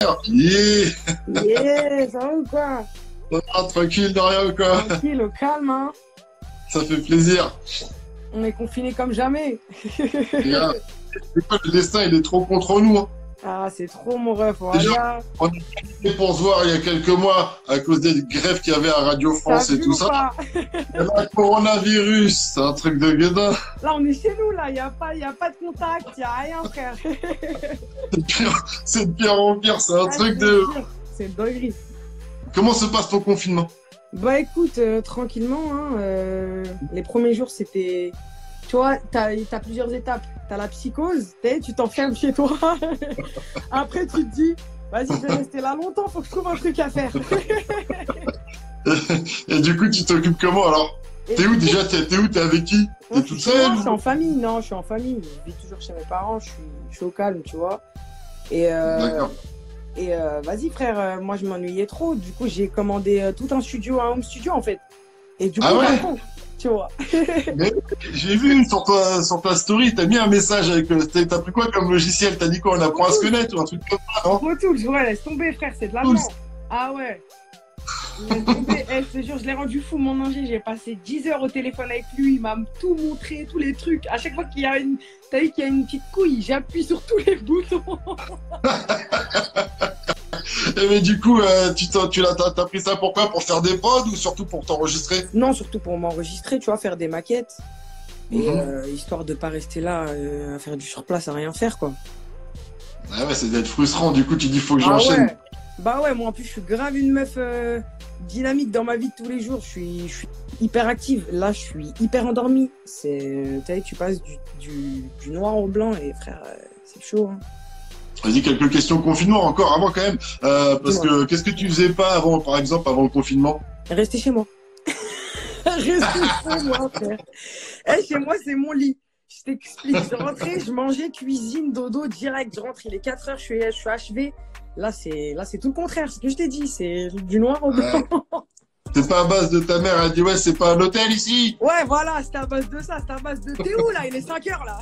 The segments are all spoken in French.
Yeah. Yeah, ça va ou quoi? Ah, tranquille, de rien ou quoi? Tranquille, au calme, hein? Ça fait plaisir. On est confinés comme jamais. Regarde, des fois, le destin, il est trop contre nous, hein. Ah, c'est trop mon ref, Déjà, voilà. on était pour se voir il y a quelques mois à cause des grèves qu'il y avait à Radio T'as France et vu tout ou ça. pas? Et là, coronavirus, c'est un truc de gueudin. Là, on est chez nous, là. Y a pas de contact, y a rien, frère. C'est de pire en pire, c'est un Ah, truc je te de... jure, c'est une dinguerie. Comment se passe ton confinement? Bah écoute, tranquillement, hein, les premiers jours, c'était... Tu vois, t'as plusieurs étapes. T'as la psychose, tu t'enfermes chez toi. Après, tu te dis, vas-y, je vais rester là longtemps, faut que je trouve un truc à faire. Et du coup, tu t'occupes comment alors? Et T'es où du coup, déjà? T'es où? T'es avec qui? T'es toute seule? je suis en famille, non, je suis en famille. Je vis toujours chez mes parents, je suis au calme, tu vois. Et, D'accord. vas-y, frère, moi, je m'ennuyais trop. Du coup, j'ai commandé tout un studio, un home studio, en fait. Et du coup, Ah ouais? j'apprends, tu vois. Mais j'ai vu sur ta story, t'as mis un message avec. T'as pris quoi comme logiciel? T'as dit quoi? On apprend à se connaître ou un truc comme ça, non? Pro Tools, ouais, laisse tomber, frère, c'est de Tools. l'allemand. Ah ouais. Laisse tomber. Eh, je te jure, je l'ai rendu fou, mon ingé. J'ai passé 10 heures au téléphone avec lui. Il m'a tout montré, tous les trucs. À chaque fois qu'il y a une. T'as vu qu'il y a une petite couille, j'appuie sur tous les boutons. Et mais du coup, t'as pris ça pour quoi? Pour faire des prods ou surtout pour t'enregistrer? Non, surtout pour m'enregistrer, tu vois, faire des maquettes. Et Mhm. histoire de pas rester là à faire du surplace, à rien faire, quoi. Ah ouais, c'est d'être frustrant. Du coup, tu dis, faut que Ah j'enchaîne. ouais. Bah ouais, moi en plus, je suis grave une meuf dynamique dans ma vie de tous les jours. Je suis hyper active. Là, je suis hyper endormie. Tu sais, tu passes du noir au blanc et frère, c'est chaud, hein. Vas-y, quelques questions confinement encore avant quand même. Parce Dis-moi. que qu'est-ce que tu faisais pas avant, par exemple, avant le confinement? Restez chez moi. Restez chez moi, frère. Eh, chez moi, c'est mon lit. Je t'explique. Je rentrais, je mangeais, cuisine, dodo, direct. Je rentre, il est 4 heures, je suis achevé. Là, c'est tout le contraire. Ce que je t'ai dit, c'est du noir au blanc. Ouais. C'est pas à base de ta mère, elle dit ouais, c'est pas un hôtel ici. Ouais, voilà, c'était à base de ça. C'était à base de t'es où, là? Il est 5 heures, là.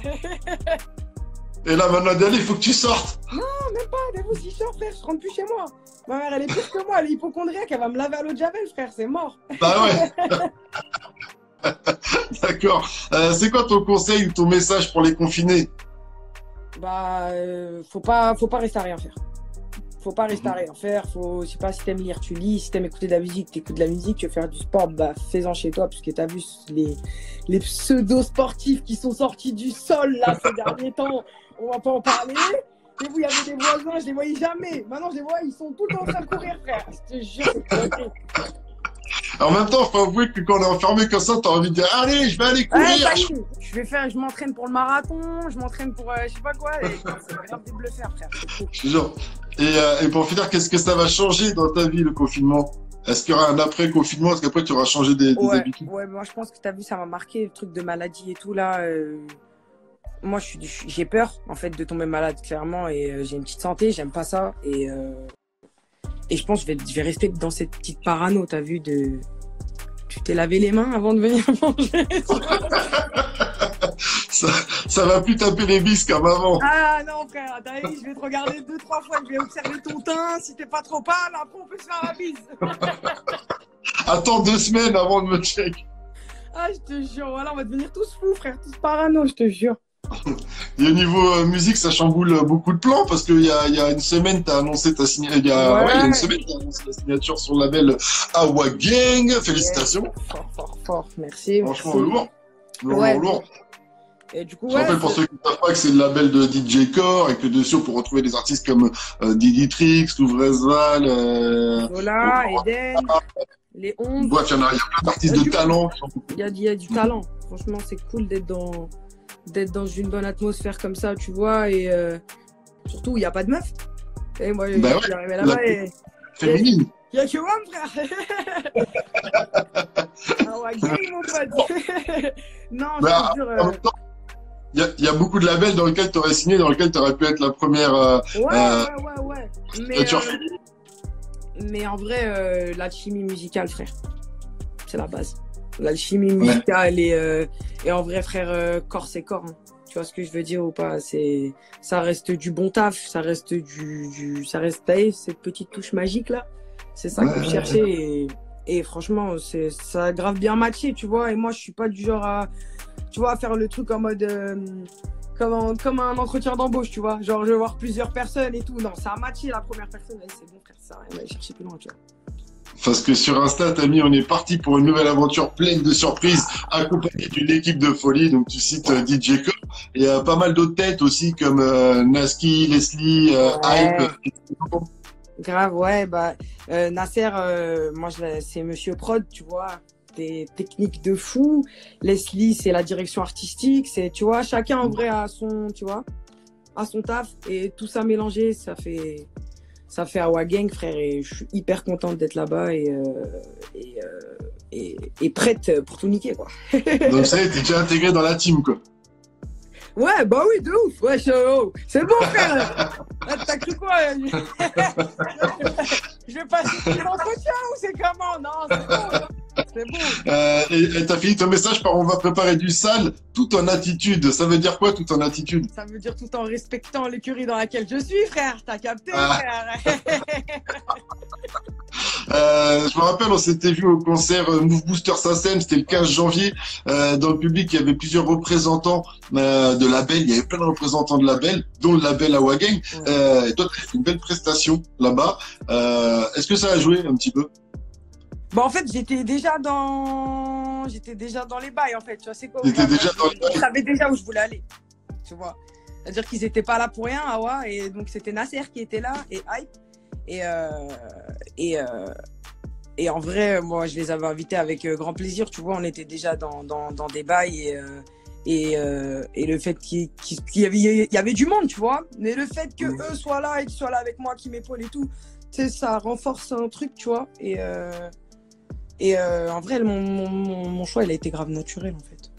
Et là, maintenant, allez, il faut que tu sortes. Non, même pas. Mais vous, si je sors, frère, je rentre plus chez moi. Ma mère, elle est pire que moi. Elle est hypochondriaque. Elle va me laver à l'eau de Javel, frère. C'est mort. Bah ouais, d'accord. C'est quoi ton conseil ou ton message pour les confinés? Bah, faut pas rester à rien faire. Faut pas rester à rien faire. Je sais pas, si t'aimes lire, tu lis. Si t'aimes écouter de la musique, t'écoutes de la musique. Tu veux faire du sport, bah, fais-en chez toi. Puisque t'as vu les pseudo-sportifs qui sont sortis du sol, là, ces derniers temps. On va pas en parler. Et vous, il y avait des voisins, je les voyais jamais. Maintenant, je les vois, ils sont tout le temps en train de courir, frère. Je te jure, c'est une dinguerie. En même temps, faut avouer que quand on est enfermé comme ça, t'as envie de dire, allez, je vais aller Ouais, courir. ça y est. Je m'entraîne pour le marathon, je m'entraîne pour je sais pas quoi. Et c'est grave des bluffers, frère. C'est fou. Je te jure. Et pour finir, qu'est-ce que ça va changer dans ta vie, le confinement? Est-ce qu'il y aura un après-confinement? Est-ce qu'après, tu auras changé des Ouais, habitudes? ouais, moi je pense que t'as vu, ça m'a marqué, le truc de maladie et tout là. Moi, j'ai peur en fait de tomber malade, clairement, et j'ai une petite santé, j'aime pas ça. Et je pense que je vais rester dans cette petite parano, t'as vu, de. Tu t'es lavé les mains avant de venir manger. Ça, ça va plus taper les bises comme avant. Ah non, frère, t'as vu, je vais te regarder 2, 3 fois, je vais observer ton teint. Si t'es pas trop pâle, après on peut se faire la bise. Attends 2 semaines avant de me check. Ah, je te jure, voilà, on va devenir tous fous, frère, tous parano, je te jure. Et au niveau musique, ça chamboule beaucoup de plans parce il y a une semaine, t'as annoncé ta signature. Il y a une Ouais. semaine, t'as annoncé la signature sur le label Awa Gang. Félicitations. Fort, fort, fort, merci. Franchement, Merci. lourd. Lourd, Ouais. lourd, lourd. Et du coup, Je ouais, rappelle pour ceux qui ne savent pas que c'est le label de DJ Core et que dessus on peut retrouver des artistes comme Diditrix, Louvrezval, Zola, Eden, les 11. bref, il y a plein d'artistes de talent. Il y a du talent. Franchement, c'est cool d'être dans une bonne atmosphère comme ça, tu vois. Et surtout, il n'y a pas de meuf. Et moi, Bah je ouais, suis arrivé là-bas et féminine. il n'y a que moi, frère. Ah ouais, gang, mon pote. Non, je Bah, te jure. en même temps, il y a beaucoup de labels dans lesquels tu aurais signé, dans lesquels tu aurais pu être la première Ouais. Mais, signature. mais en vrai, l'alchimie musicale, frère, c'est la base. L'alchimie musicale et en vrai, frère, corps c'est corps, hein. Tu vois ce que je veux dire ou pas? Ça reste du bon taf, ça reste ça reste cette petite touche magique là. C'est ça que je cherchais et franchement, ça a grave bien matché, tu vois. Et moi, je suis pas du genre à, tu vois, à faire le truc en mode, comme un entretien d'embauche, tu vois. Genre, je vais voir plusieurs personnes et tout. Non, ça a matché la première personne. Allez, c'est bon, frère, ça, on va aller chercher plus loin, tu vois. Parce que sur Insta, t'as mis, on est parti pour une nouvelle aventure pleine de surprises, accompagnée d'une équipe de folie. Donc tu cites DJ Cole. Et il y a pas mal d'autres têtes aussi, comme Naski, Leslie, Hype. Grave, ouais. Bah, Nasser, moi, c'est Monsieur Prod, tu vois. Des techniques de fou. Leslie, c'est la direction artistique. C'est, tu vois, chacun en vrai a son, tu vois, a son taf. Et tout ça mélangé, ça fait Awa Gang, frère, et je suis hyper contente d'être là-bas et prête pour tout niquer, quoi. Donc ça y est, t'es déjà intégré dans la team, quoi. Ouais, bah oui, de ouf. Ouais, c'est bon, frère. T'as cru quoi? Je vais passer l'entretien ou c'est comment? Non, c'est bon. C'est bon. Et t'as fini ton message par on va préparer du sale tout en attitude. Ça veut dire quoi, tout en attitude? Ça veut dire tout en respectant l'écurie dans laquelle je suis, frère. T'as capté, frère. Je me rappelle, on s'était vu au concert Move Booster SACEM, c'était le 15 janvier. Dans le public, il y avait plusieurs représentants de labels. Il y avait plein de représentants de labels, dont le label Awa Gang. Et toi, tu as fait une belle prestation là-bas. Est-ce que ça a joué un petit peu? Bah en fait, j'étais déjà dans les bails, en fait. Tu vois, c'est quoi? T'étais déjà dans les bails. Je savais déjà où je voulais aller. Tu vois. C'est-à-dire qu'ils étaient pas là pour rien, Awa. Et donc, c'était Nasser qui était là et Hype. Et en vrai, moi, je les avais invités avec grand plaisir. Tu vois, on était déjà dans des bails et le fait qu'il y avait du monde, tu vois. Mais le fait que eux soient là et qu'ils soient là avec moi, qui m'épaulent et tout, tu sais, ça renforce un truc, tu vois. Et en vrai, mon choix, il a été grave naturel, en fait.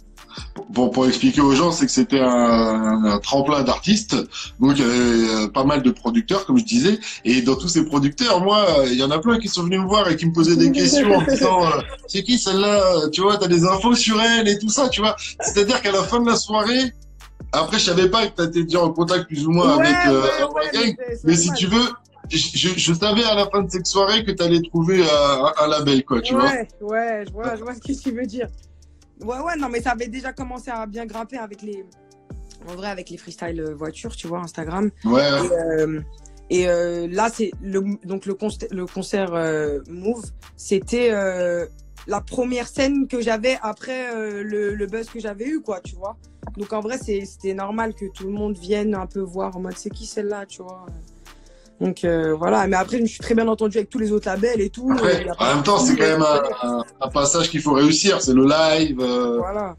Bon, pour expliquer aux gens, c'est que c'était un tremplin d'artistes. Donc, il y avait pas mal de producteurs, comme je disais. Et dans tous ces producteurs, moi, il y en a plein qui sont venus me voir et qui me posaient des questions en me disant c'est qui celle-là? Tu vois, t'as des infos sur elle et tout ça, tu vois. C'est-à-dire qu'à la fin de la soirée, après, je savais pas que t'étais déjà en contact plus ou moins avec Awa Gang. Mais si tu veux, je savais à la fin de cette soirée que t'allais trouver un label, quoi, tu vois. Ouais, je vois ce que tu veux dire. Ouais, non, mais ça avait déjà commencé à bien grimper avec les freestyle voitures, tu vois, Instagram. Ouais. Et là, c'est le concert Move, c'était la première scène que j'avais après le buzz que j'avais eu, quoi, tu vois. Donc en vrai, c'était normal que tout le monde vienne un peu voir en mode c'est qui celle-là, tu vois. Donc voilà, mais après je me suis très bien entendu avec tous les autres labels et tout. Après, en même temps, c'est quand même un passage qu'il faut réussir, c'est le live. Voilà.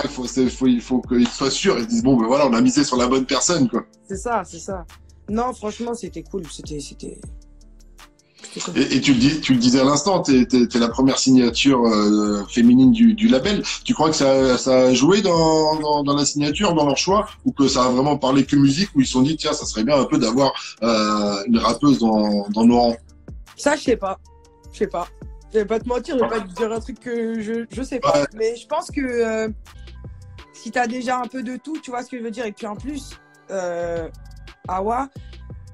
Il faut qu'ils soient sûrs, ils se disent bon ben voilà, on a misé sur la bonne personne, quoi. C'est ça. Non, franchement, c'était cool, c'était cool. Et tu le disais à l'instant, t'es la première signature féminine du label. Tu crois que ça a joué dans la signature, dans leur choix, ou que ça a vraiment parlé que musique, où ils se sont dit tiens, ça serait bien un peu d'avoir une rappeuse dans nos rangs? Ça, je sais pas. Je vais pas te mentir, je vais pas te dire un truc que je sais pas. Ouais. Mais je pense que si t'as déjà un peu de tout, tu vois ce que je veux dire. Et puis en plus, Awa,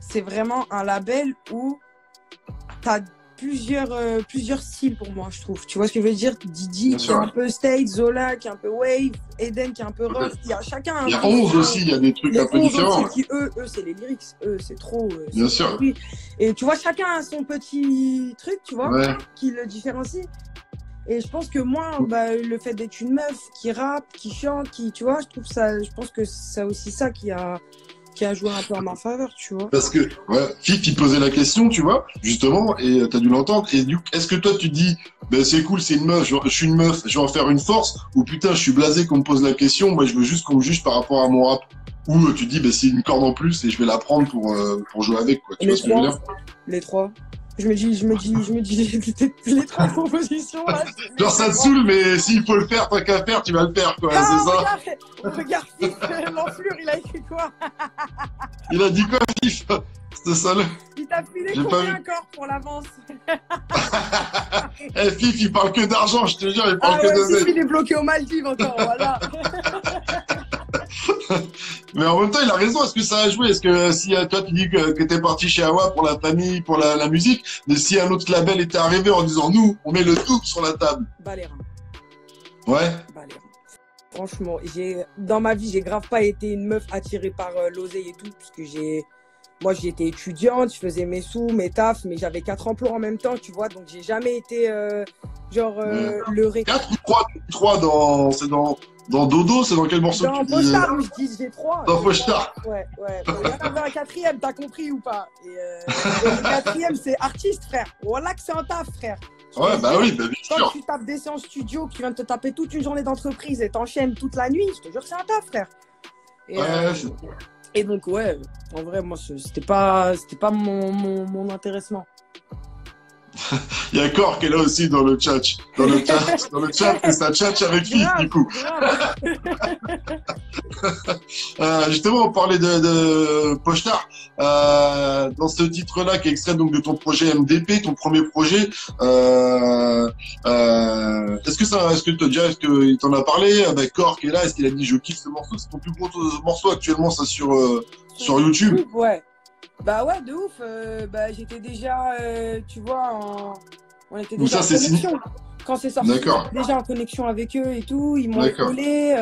c'est vraiment un label où t'as plusieurs styles pour moi, je trouve. Tu vois ce que je veux dire? Didi qui est un peu state, Zola qui est un peu wave, Eden qui est un peu rock. Il y a chacun. Il y a 11 aussi, il y a des trucs un peu différents. Qui, eux, c'est les lyrics. Eux, c'est trop. Bien sûr. Et tu vois, chacun a son petit truc, tu vois, qui le différencie. Et je pense que moi, le fait d'être une meuf qui rappe, qui chante, tu vois, je pense que c'est aussi ça qui a joué un peu en ma faveur, tu vois. Parce que, Fif, il posait la question, tu vois, justement, et t'as dû l'entendre. Et du coup, est-ce que toi, tu dis, c'est cool, c'est une meuf, je suis une meuf, je vais en faire une force, ou putain, je suis blasé qu'on me pose la question, moi, je veux juste qu'on me juge par rapport à mon rap. Ou tu dis, c'est une corde en plus et je vais la prendre pour jouer avec, quoi. Tu vois ce que je veux dire? Les trois. Je me dis, les trois propositions, là. Genre, ça te saoule, mais s'il faut le faire, tant qu'à faire, tu vas le faire, quoi, c'est ça? Regarde, Fif, l'enflure, il a écrit quoi? Il a dit quoi, Fif? C'était ça, là. Il t'a filé combien encore pour l'avance? Fif, il parle que d'argent, je te jure, il parle que de Fif, il est bloqué aux Maldives encore, voilà. Mais en même temps, il a raison. Est-ce que ça a joué? Est-ce que si toi tu dis que t'es parti chez Awa pour la famille, pour la musique, mais si un autre label était arrivé en disant nous, on met le double sur la table. Bah les reins. Ouais. Bah les reins. Franchement, dans ma vie, j'ai grave pas été une meuf attirée par l'oseille et tout, parce que moi j'étais étudiante, je faisais mes sous, mes tafs, mais j'avais 4 emplois en même temps, tu vois, donc j'ai jamais été le ré. 4 ou 3 c'est dans Dodo, c'est dans quel morceau dans Pochard, où je dis j'ai 3. Dans Pochard. Ouais. Il y en avait un 4e, t'as compris ou pas? Et le 4e, c'est artiste, frère. Voilà que c'est un taf, frère. Ouais, bah oui, bien sûr. Quand tu tapes des séances studio, que tu viens de te taper toute une journée d'entreprise et t'enchaînes toute la nuit, je te jure que c'est un taf, frère. Et donc, ouais, en vrai, moi, c'était pas mon intéressement. Il y a Cor qui est là aussi dans le chat. Dans le chat, et ça chat avec qui, du coup. Justement, on parlait de Pochard. Dans ce titre-là, qui est extrait donc de ton projet MDP, ton premier projet, est-ce qu'il t'en a parlé avec Cor qui est là? Est-ce qu'il a dit je kiffe ce morceau? C'est ton plus gros morceau actuellement, ça, sur YouTube? Ouais. Bah ouais, de ouf. J'étais déjà, tu vois, on était déjà en connexion. Quand c'est sorti, déjà en connexion avec eux et tout. Ils m'ont épaulé.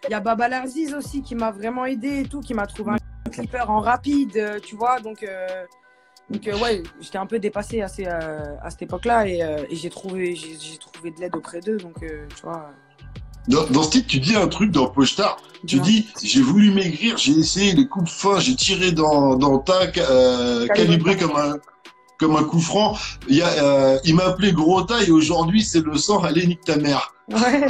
Il y a Baba Larziz aussi qui m'a vraiment aidé et tout, qui m'a trouvé un clipper en rapide, tu vois. Donc ouais, j'étais un peu dépassée à cette époque-là et j'ai trouvé de l'aide auprès d'eux. Donc, tu vois. Dans ce titre, tu dis un truc dans Pochard. Tu dis, j'ai voulu maigrir, j'ai essayé les coupes fins, j'ai tiré dans tac, calibré comme un coup franc. Il m'a appelé gros taille et aujourd'hui c'est le sang, allez nique ta mère. Ouais.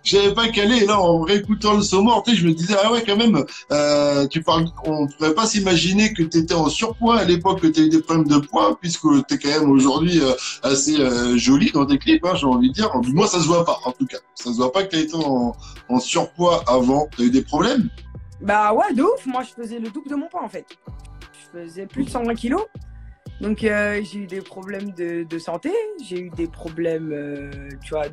J'avais pas calé, et là en réécoutant le saumon, je me disais ah ouais quand même, on pourrait pas s'imaginer que t'étais en surpoids à l'époque, que t'as eu des problèmes de poids, puisque t'es quand même aujourd'hui assez jolie dans tes clips, hein, j'ai envie de dire. Moi ça se voit pas en tout cas, ça se voit pas que t'as été en surpoids avant. T'as eu des problèmes? Bah ouais, de ouf. Moi je faisais le double de mon poids en fait. Je faisais plus de 120 kilos. Donc j'ai eu des problèmes de santé, j'ai eu des problèmes, tu vois,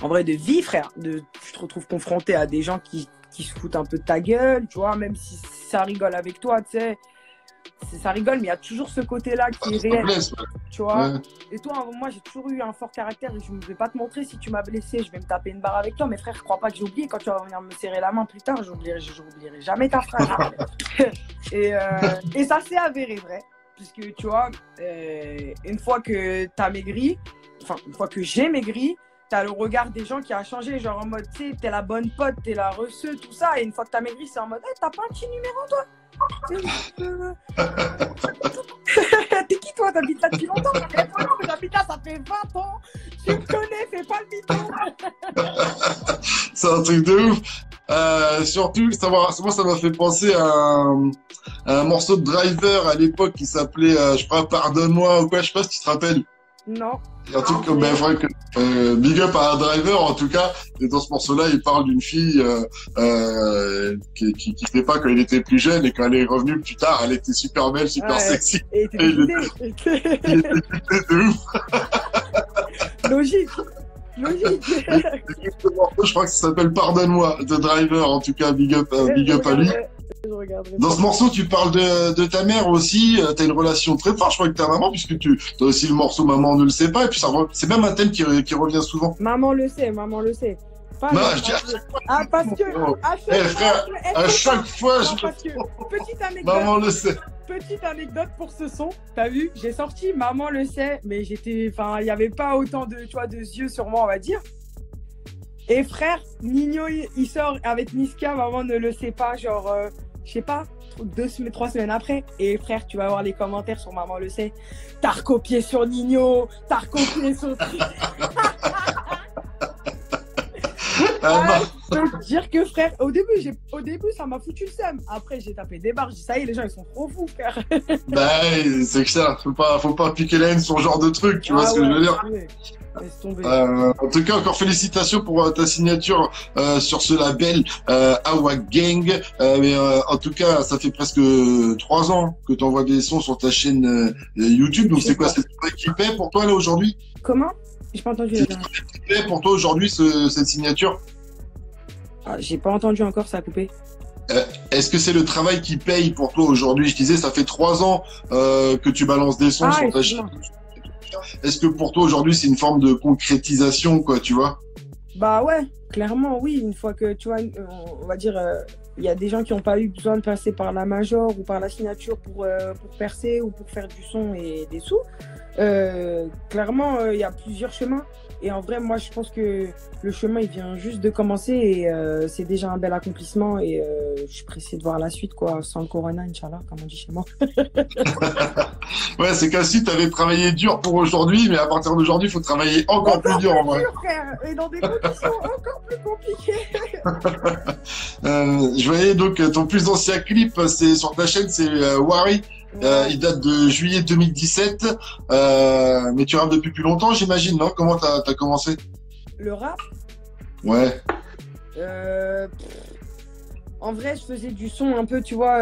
en vrai de vie, frère. Tu te retrouves confronté à des gens qui se foutent un peu de ta gueule, tu vois, même si ça rigole avec toi, tu sais. Ça rigole, mais il y a toujours ce côté-là qui est réel, tu vois. Ouais. Et toi, moi, j'ai toujours eu un fort caractère et je ne vais pas te montrer si tu m'as blessé, je vais me taper une barre avec toi. Mais frère, crois pas que j'ai oublié. Quand tu vas venir me serrer la main plus tard, j'oublierai jamais ta phrase. et ça s'est avéré vrai. Puisque tu vois, une fois que t'as maigri, enfin une fois que j'ai maigri, t'as le regard des gens qui a changé, genre en mode, tu sais, t'es la bonne pote, t'es la receux, tout ça, et une fois que t'as maigri, c'est en mode, hey, t'as pas un petit numéro toi? T'es qui toi? T'habites là depuis longtemps? J'habite là, ça fait 20 ans, tu me connais, fais pas le mytho. C'est un truc de ouf. Surtout, moi ça m'a fait penser à un morceau de Driver à l'époque qui s'appelait, je sais pas, Pardonne-moi ou quoi, je sais pas si tu te rappelles. Non. Un truc comme Big Up à un Driver en tout cas. Et dans ce morceau-là, il parle d'une fille qui fait pas quand il était plus jeune et quand elle est revenue plus tard, elle était super belle, super sexy. Et il était de ouf. Logique. Je crois que ça s'appelle Pardonne-moi de Driver, en tout cas big up à lui. Dans ce morceau, tu parles de ta mère aussi. T'as une relation très forte, je crois, avec ta maman, puisque tu as aussi le morceau Maman ne le sait pas. Et puis c'est même un thème qui revient souvent. Maman le sait. Parce que à chaque fois, petite anecdote. Maman le sait. Petite anecdote pour ce son, t'as vu, j'ai sorti Maman le sait, mais il y avait pas autant de yeux sur moi, on va dire. Et frère, Nino, il sort avec Niska, Maman ne le sait pas, genre, je sais pas, 3 semaines après. Et frère, tu vas voir les commentaires sur Maman le sait. T'as recopié sur Nino, t'as recopié sur... Je peux te dire que frère, au début ça m'a foutu le seum. Après j'ai tapé des barres, j'ai dit ça y est, les gens ils sont trop fous, frère. Bah c'est que ça, faut pas piquer la haine sur ce genre de truc, tu vois ce que je veux dire. Laisse tomber. En tout cas, encore félicitations pour ta signature sur ce label Awa Gang. Mais en tout cas, ça fait presque 3 ans que tu envoies des sons sur ta chaîne YouTube. Donc c'est quoi, c'est toi qui paie pour toi là aujourd'hui? Comment? J'ai pas entendu. C'est toi qui paie pour toi aujourd'hui cette signature? Ah, j'ai pas entendu encore, ça a coupé. Est-ce que c'est le travail qui paye pour toi aujourd'hui? Je disais, ça fait 3 ans que tu balances des sons Ah, sur ta chaîne. excuse-moi. Est-ce que pour toi aujourd'hui c'est une forme de concrétisation, quoi, tu vois? Bah ouais, clairement, oui. Une fois que, tu vois, on va dire, il y a des gens qui n'ont pas eu besoin de passer par la major ou par la signature pour percer ou pour faire du son et des sous. Clairement, il y a plusieurs chemins. Et en vrai, moi, je pense que le chemin, il vient juste de commencer et c'est déjà un bel accomplissement. Et je suis pressée de voir la suite, quoi, sans le corona, Inch'Allah, comme on dit chez moi. Ouais, c'est qu'ainsi tu avais travaillé dur pour aujourd'hui, mais à partir d'aujourd'hui, il faut travailler encore plus dur en vrai. Dur, frère, et dans des conditions encore plus compliquées. Je voyais donc ton plus ancien clip, c'est sur ta chaîne, c'est Wari. Ouais. Il date de juillet 2017, mais tu rappes depuis plus longtemps, j'imagine, non? Comment t'as commencé? Le rap, Ouais, pff, en vrai, je faisais du son un peu, tu vois,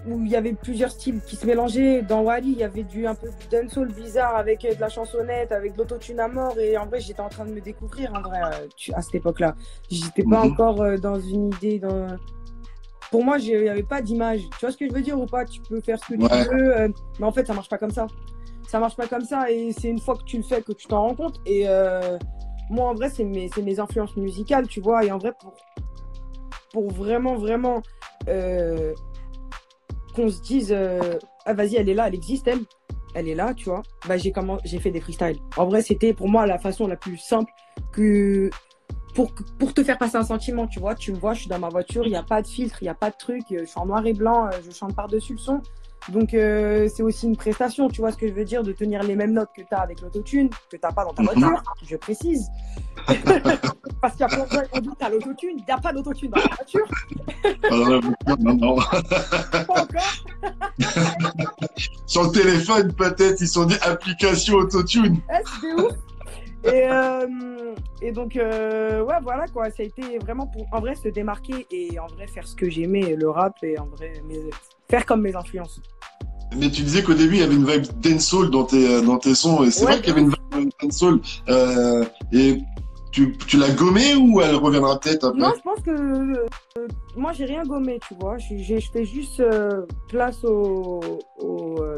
où il y avait plusieurs styles qui se mélangeaient. Dans Wally, il y avait un peu du dancehall bizarre avec de la chansonnette, avec de l'autotune à mort. Et en vrai, j'étais en train de me découvrir, en vrai, à cette époque-là. J'étais pas encore dans une idée. Pour moi, il n'y avait pas d'image. Tu vois ce que je veux dire ou pas? Tu peux faire ce que ouais. tu veux, mais en fait, ça marche pas comme ça. Ça marche pas comme ça. Et c'est une fois que tu le fais que tu t'en rends compte. Et moi, en vrai, c'est mes influences musicales, tu vois. Et en vrai, pour vraiment, vraiment qu'on se dise ah, vas-y, elle est là, elle existe, elle est là, tu vois. Bah, j'ai fait des freestyles. En vrai, c'était pour moi la façon la plus simple que pour te faire passer un sentiment, tu vois. Tu me vois, je suis dans ma voiture, il n'y a pas de filtre, il n'y a pas de truc, je suis en noir et blanc, je chante par-dessus le son. Donc, c'est aussi une prestation, tu vois ce que je veux dire, de tenir les mêmes notes que tu as avec l'autotune, que tu n'as pas dans ta voiture, je précise. Parce qu'il y a plein de gens qui ont dit que tu as l'autotune, il n'y a pas d'autotune dans la voiture. Non, non. Pas encore. Sur le téléphone, peut-être, ils se sont dit application autotune. C'était ouf. Et donc, ouais, voilà quoi. Ça a été vraiment pour en vrai se démarquer et en vrai faire ce que j'aimais, le rap, et en vrai faire comme mes influences. Mais tu disais qu'au début, il y avait une vibe dancehall dans tes sons, et c'est Ouais, vrai qu'il y avait une vibe dancehall. Et tu l'as gommée ou elle reviendra peut-être après? non, je pense que moi j'ai rien gommé, tu vois. Je fais juste place tu vois,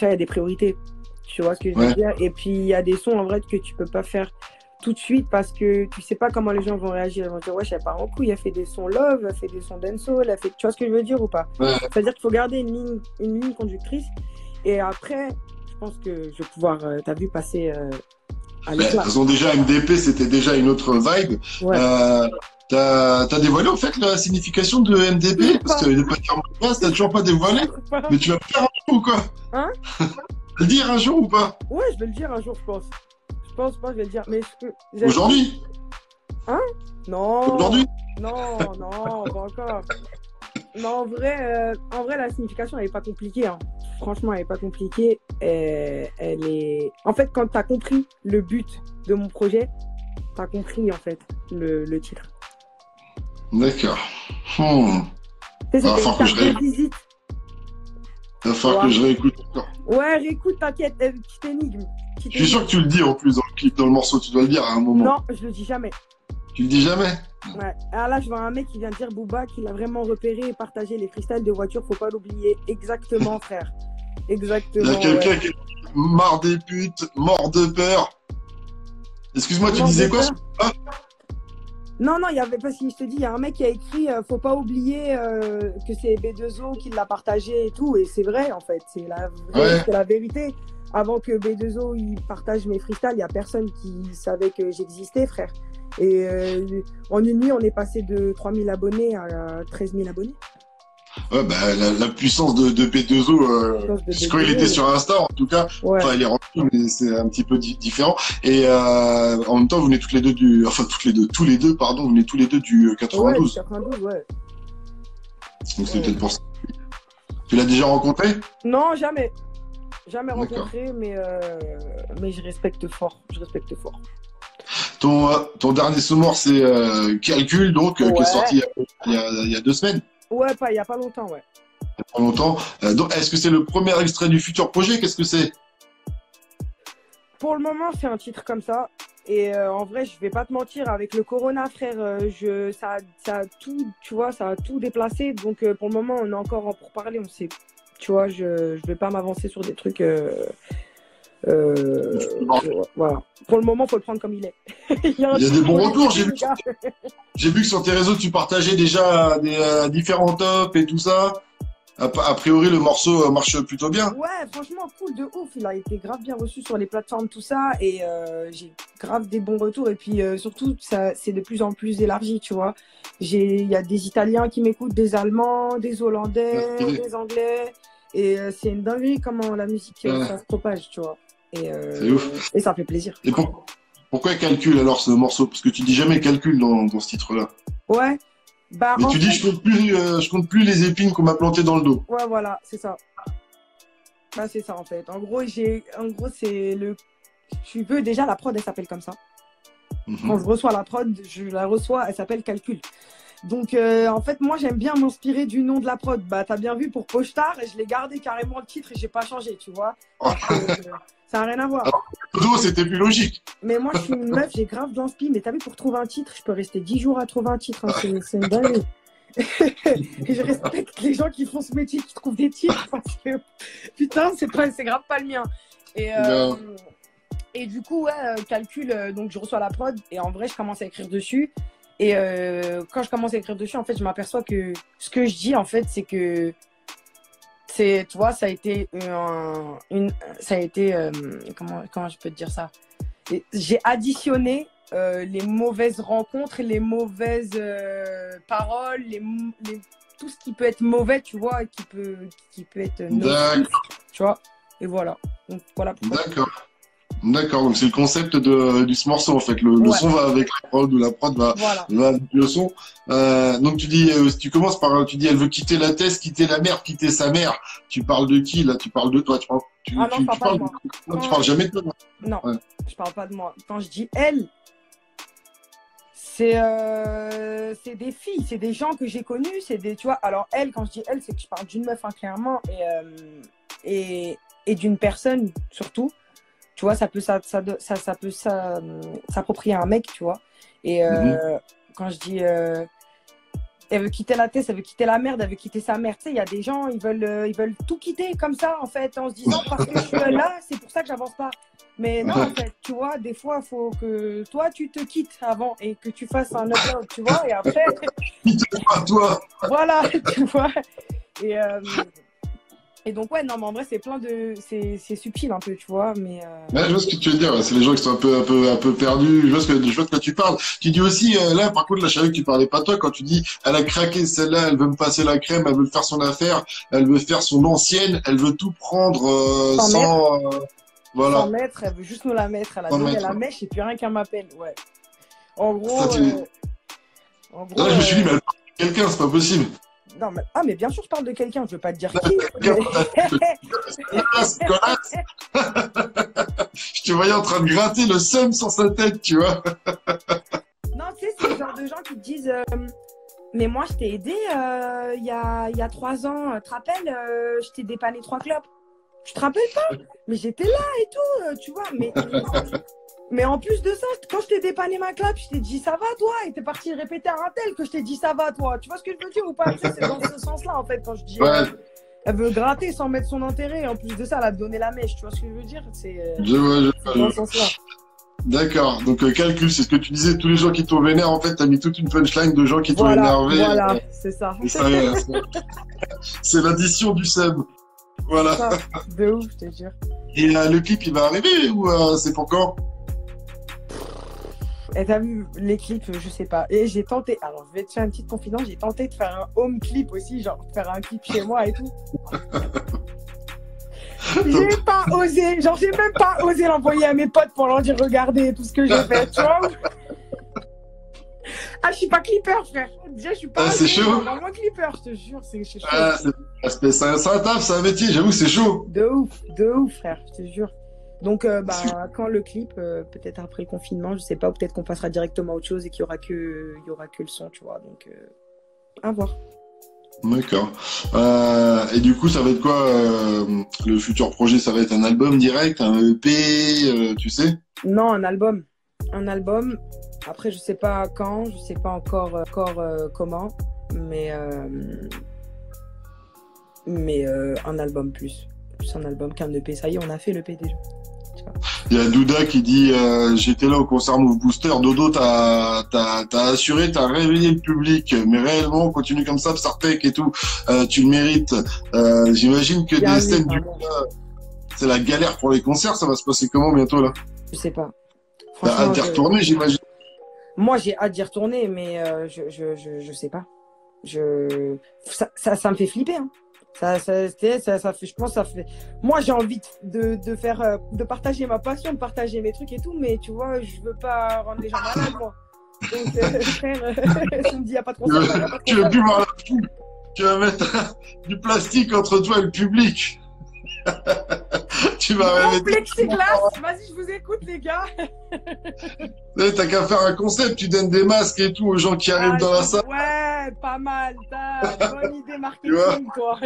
il y a des priorités. Tu vois ce que je veux Ouais. dire? Et puis il y a des sons en vrai que tu peux pas faire tout de suite parce que tu sais pas comment les gens vont réagir. Ils vont dire ouais, je sais pas en couille, elle fait des sons love, elle fait des sons dancehall, elle fait. Tu vois ce que je veux dire ou pas? Ouais. C'est-à-dire qu'il faut garder une ligne conductrice. Et après, je pense que je vais pouvoir, t'as vu, passer à De l'éclat. toute façon, déjà, MDP, c'était déjà une autre vibe. Ouais. T'as dévoilé, en fait, la signification de MDP? Parce que les podcasts, t'as toujours pas dévoilé. Mais tu vas le faire un jour ou quoi? Hein? Le dire un jour ou pas? Ouais, je vais le dire un jour, je pense. Je pense pas, je vais le dire. Mais Aujourd'hui? Hein? Non. Aujourd'hui? Non, non, pas encore. Non, en vrai, la signification, elle est pas compliquée. Hein. Franchement, elle est pas compliquée. Elle est. En fait, quand t'as compris le but de mon projet, t'as compris en fait le titre. D'accord. C'était Va falloir que je réécoute. visite. Va falloir que je réécoute encore. Ouais, réécoute, t'inquiète, petite énigme. Je suis sûr que tu le dis en plus dans le clip, dans le morceau, tu dois le dire à un moment. Non, je le dis jamais. Tu le dis jamais? Ouais. Alors là, je vois un mec qui vient de dire Booba qu'il a vraiment repéré et partagé les freestyles de voiture, faut pas l'oublier. Exactement, frère. Exactement. Il y a quelqu'un ouais. qui est marre des putes, mort de peur. Excuse-moi, tu Mort disais de quoi? peur. Non, il y avait pas si je te dis, il y a un mec qui a écrit faut pas oublier que c'est B2O qui l'a partagé et tout, et c'est vrai en fait, c'est la vérité. Avant que B2O il partage mes freestyles, il y a personne qui savait que j'existais, frère. Et en une nuit, on est passé de 3000 abonnés à 13 000 abonnés. Ouais, bah, la puissance de B2O, quand il était sur Insta, en tout cas, ouais. Enfin, il est rentré, mais c'est un petit peu différent. Et en même temps, vous venez toutes les deux tous les deux, pardon, vous venez tous les deux du 92. Ouais, du 92, ouais. Donc c'est peut-être pour ça. Tu l'as déjà rencontré? Non, jamais. Jamais rencontré, mais je respecte fort. Je respecte fort. Ton dernier sommeur, c'est Calcul, donc, qui est sorti il y a 2 semaines. Ouais, il y a pas longtemps, ouais. Il y a pas longtemps. Donc, est-ce que c'est le premier extrait du futur projet? Qu'est-ce que c'est? Pour le moment, c'est un titre comme ça. Et en vrai, je vais pas te mentir, avec le corona, frère, ça a tout, tu vois, ça a tout déplacé. Donc pour le moment, on est encore en pourparlers. On sait, tu vois, je vais pas m'avancer sur des trucs. Voilà. Pour le moment, faut le prendre comme il est. Il y a des bons retours. les gars. J'ai vu que sur tes réseaux, tu partageais déjà des différents tops et tout ça. A priori, le morceau marche plutôt bien. Ouais, franchement, cool, de ouf. Il a été grave bien reçu sur les plateformes, tout ça. Et j'ai grave des bons retours. Et puis surtout, ça, c'est de plus en plus élargi, tu vois. Il y a des Italiens qui m'écoutent, des Allemands, des Hollandais, des Anglais. Et c'est une dinguerie comment la musique ça se propage, tu vois. C'est ouf. Et ça fait plaisir. Et pourquoi calcul alors ce morceau? Parce que tu dis jamais calcul dans ce titre-là. Ouais. Bah, mais tu dis je compte plus les épines qu'on m'a plantées dans le dos. Ouais, voilà, c'est ça. Bah, c'est ça en fait. En gros, c'est le. Tu veux déjà la prod, elle s'appelle comme ça. Quand je reçois la prod, je la reçois, elle s'appelle calcul. Donc en fait, moi j'aime bien m'inspirer du nom de la prod. Bah t'as bien vu pour Pochtar, et je l'ai gardé carrément le titre et j'ai pas changé, tu vois. Ça n'a rien à voir. Alors, c'était plus logique. Mais moi je suis une meuf, j'ai grave d'inspi, mais t'as vu, pour trouver un titre, je peux rester 10 jours à trouver un titre, hein. C'est une dinguerie. Et je respecte les gens qui font ce métier, qui trouvent des titres, parce que putain, c'est grave pas le mien. Et du coup, ouais, calcul, donc je reçois la prod et en vrai je commence à écrire dessus. Et quand je commence à écrire dessus, en fait, je m'aperçois que ce que je dis, en fait, c'est que tu vois, ça a été comment je peux te dire ça? J'ai additionné les mauvaises rencontres, les mauvaises paroles, tout ce qui peut être mauvais, tu vois, qui peut être nocif, tu vois. Et voilà. Donc voilà pourquoi. D'accord, donc c'est le concept de ce morceau en fait. Le son va avec la prod ou la prod va avec le son. Donc tu commences par, tu dis elle veut quitter la thèse, quitter la mère, quitter sa mère. Tu parles de qui là? Tu parles de toi? Tu parles jamais de toi? Non, je parle pas de moi. Quand je dis elle, c'est des filles, c'est des gens que j'ai connus, c'est des, tu vois. Alors elle, quand je dis elle, c'est que je parle d'une meuf, hein, clairement, et d'une personne surtout. Tu vois, ça peut s'approprier à un mec, tu vois. Et quand je dis elle veut quitter la tête, elle veut quitter la merde, elle veut quitter sa mère. Tu sais, il y a des gens, ils veulent tout quitter comme ça, en fait, en se disant parce que je suis là, c'est pour ça que j'avance pas. Mais non, en fait, tu vois, des fois, il faut que toi, tu te quittes avant et que tu fasses un upload, tu vois, et après. toi. Voilà, tu vois. Et donc, ouais, non, mais en vrai, c'est subtil un peu, tu vois, mais... Ouais, je vois ce que tu veux dire, c'est les gens qui sont un peu perdus, je vois de quoi tu parles. Tu dis aussi, là, par contre, là, je savais que tu parlais pas de toi, quand tu dis, elle a craqué celle-là, elle veut me passer la crème, elle veut faire son affaire, elle veut faire son ancienne, elle veut tout prendre sans voilà. Sans mettre, elle veut juste nous la mettre, elle a donné la mèche et puis rien qu'elle m'appelle, ouais. En gros... Ça, là, je me suis dit, mais elle parle de quelqu'un, c'est pas possible. Non, mais bien sûr, je parle de quelqu'un, je veux pas te dire qui. Je te voyais en train de gratter le seum sur sa tête, tu vois. Non, tu sais, c'est le genre de gens qui te disent mais moi, je t'ai aidé il y a 3 ans, tu te rappelles, je t'ai dépanné 3 clopes. Je te rappelle pas, mais j'étais là et tout, tu vois. Mais en plus de ça, quand je t'ai dépanné ma clope, je t'ai dit ça va toi, et t'es parti répéter à un tel que je t'ai dit ça va toi. Tu vois ce que je veux dire ou pas? C'est dans ce sens-là en fait quand je dis elle veut gratter sans mettre son intérêt. En plus de ça, elle a donné la mèche. Tu vois ce que je veux dire? C'est dans ce sens-là. D'accord. Donc calcul, c'est ce que tu disais. Tous les gens qui t'ont vénère, en fait, t'as mis toute une punchline de gens qui t'ont énervé. Voilà, c'est ça. C'est l'addition du sub. Voilà. Ça, de ouf, je te jure. Et le clip, il va arriver ou c'est pour quand? Et t'as vu les clips, je sais pas. Et j'ai tenté, alors je vais te faire une petite confidence, j'ai tenté de faire un home clip aussi, genre faire un clip chez moi et tout. J'ai pas osé, genre j'ai même pas osé l'envoyer à mes potes pour leur dire regardez tout ce que j'ai fait, tu vois. Ah, je suis pas clipper, frère. Déjà, je suis pas. C'est chaud. Vraiment clipper, je te jure, c'est chaud. C'est un taf, c'est un métier, j'avoue, c'est chaud. De ouf, frère, je te jure. Donc, quand le clip, peut-être après le confinement, je sais pas, ou peut-être qu'on passera directement à autre chose et qu'il y aura que le son, tu vois. Donc, à voir. D'accord. Et du coup, ça va être quoi le futur projet? Ça va être un album direct, un EP, tu sais? Non, un album. Un album. Après, je sais pas quand, je sais pas encore comment, mais un album plus un album qu'un EP. Ça y est, on a fait l'EP déjà. Il y a Douda qui dit j'étais là au concert Move Booster. Dodo, t'as assuré, t'as réveillé le public, mais réellement continue comme ça, Psartek et tout, tu le mérites. J'imagine que Bien des vu, scènes pardon. c'est la galère pour les concerts. Ça va se passer comment bientôt là? Je sais pas. T'as hâte Franchement, d'y retourner, j'imagine. moi j'ai hâte d'y retourner, mais je sais pas. Ça me fait flipper, hein. Ça fait, je pense, ça fait. Moi, j'ai envie de faire, de partager ma passion, de partager mes trucs et tout, mais tu vois, je veux pas rendre les gens malades, moi. Donc, frère, ça me dit, y a pas de concert. Tu veux plus voir la foule. Tu vas mettre du plastique entre toi et le public. Tu vas Mon rêver. plexiglas, vas-y, je vous écoute, les gars. T'as qu'à faire un concept, tu donnes des masques et tout aux gens qui arrivent dans la salle. Ouais, pas mal. Bonne idée Tu marketing, toi.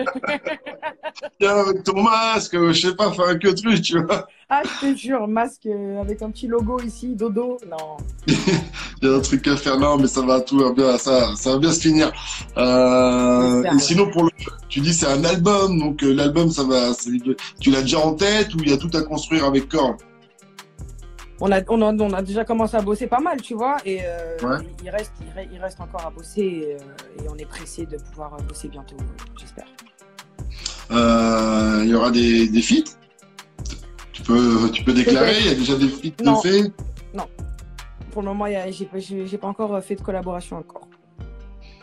Tiens, avec ton masque, je sais pas, faire un que truc, tu vois. Ah, je te jure, masque avec un petit logo ici, dodo. Non. Il y a un truc à faire, non, mais ça va tout bien, ça va bien se finir. Et sinon, tu dis c'est un album, donc l'album, tu l'as déjà en tête ou il y a tout à construire avec Korn? On a déjà commencé à bosser pas mal, tu vois, et Ouais. il reste encore à bosser, et on est pressé de pouvoir bosser bientôt, j'espère. Il y aura des feats? Tu peux déclarer, il y a déjà des feats de Non. fait? Pour le moment, j'ai pas encore fait de collaboration encore.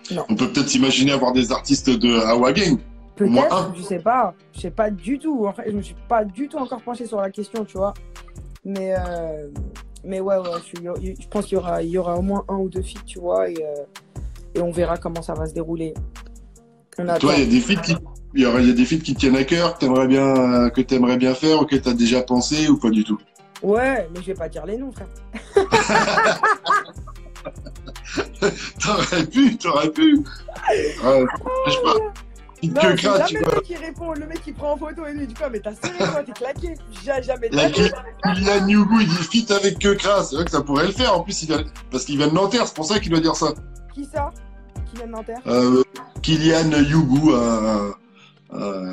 Non. On peut peut-être s'imaginer avoir des artistes de Awa Gang. Moins Peut-être, un. je sais pas du tout. En fait, je me suis pas du tout encore penché sur la question, tu vois. Mais ouais, je pense qu'il y aura au moins 1 ou 2 feats, tu vois, et on verra comment ça va se dérouler. On attend. Toi, il y a des feats il y a des feats qui te tiennent à cœur, que t'aimerais bien faire, auxquels t'as déjà pensé ou pas du tout? Ouais, mais je vais pas dire les noms, frère. T'aurais pu. Ouais, je sais pas. Non, Que c'est crainte, jamais le mec qui répond, le mec qui prend en photo et lui dit quoi, mais t'as serré toi, t'es claqué. Jamais de il y a la vie. Kylian Yougou, il dit fit avec Kekra. C'est vrai que ça pourrait le faire. En plus, parce qu'il vient de Nanterre, c'est pour ça qu'il doit dire ça. Qui ça? Qui vient de Nanterre? Kylian Yougou,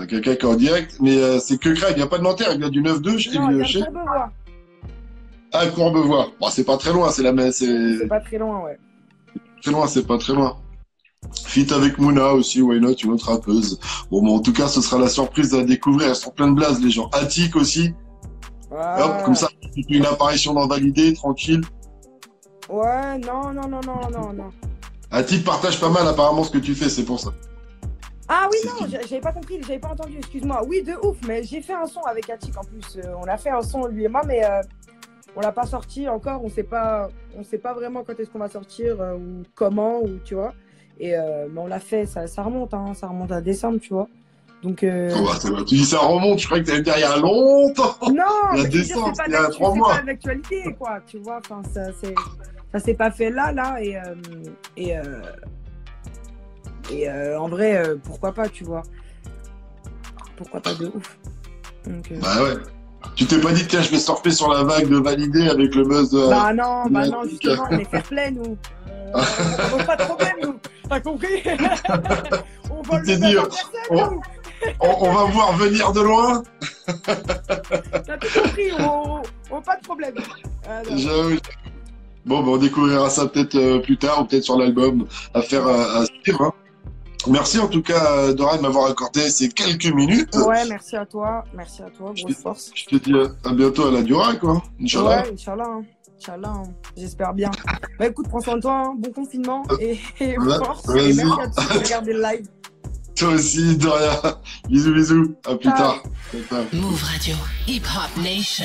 quelqu'un qui est en direct. Mais c'est Kekra, il vient pas de Nanterre, il vient du 9-2. Non, il vient de Courbevoie. Ah, Courbevoie. Bon, c'est pas très loin, C'est pas très loin, ouais. Très loin, c'est pas très loin. Fit avec Mouna aussi, why not, une autre rappeuse. Bon, en tout cas, ce sera la surprise à découvrir. Elles sont pleines de blazes, les gens. Attic aussi. Ouais. Hop, comme ça, une apparition dans Validé, tranquille. Ouais, non. Attic partage pas mal, apparemment, ce que tu fais, c'est pour ça. Ah oui, non, j'avais pas compris, j'avais pas entendu, excuse-moi. Oui, de ouf, mais j'ai fait un son avec Attic en plus. On a fait un son, lui et moi, mais on l'a pas sorti encore. On sait pas vraiment quand est-ce qu'on va sortir ou comment, ou tu vois. Et mais on l'a fait, ça remonte, hein, ça remonte à décembre, tu vois. Donc. Oh, bah, tu dis ça remonte, je crois que t'allais dire il y a longtemps. Non, La mais descente, il y a 3 mois. C'est pas d'actualité, quoi, tu vois. Enfin, ça s'est pas fait là, et en vrai, pourquoi pas, tu vois. Pourquoi pas de ouf. Donc, Bah ouais. Tu t'es pas dit, tiens, je vais surfer sur la vague de Validé avec le buzz de... Bah non, justement, on est fair play, nous. On veut pas de problème, nous. T'as compris? On vole le buzz à personne, nous. On va voir venir de loin. T'as tout compris, on pas de problème. J'avoue. Bon, bah, on découvrira ça peut-être plus tard ou peut-être sur l'album à faire à suivre. Hein. Merci en tout cas, Dora, de m'avoir accordé ces quelques minutes. Ouais, merci à toi, grosse force. Je te dis à bientôt à la Dura, quoi. Inch'Allah. Ouais, Inch'Allah, j'espère bien. Bah écoute, prends soin de toi, hein. Bon confinement et force. Et merci à tous de regarder le live. Toi aussi, Doria. Bisous, à plus tard. Move Radio, Hip Hop Nation.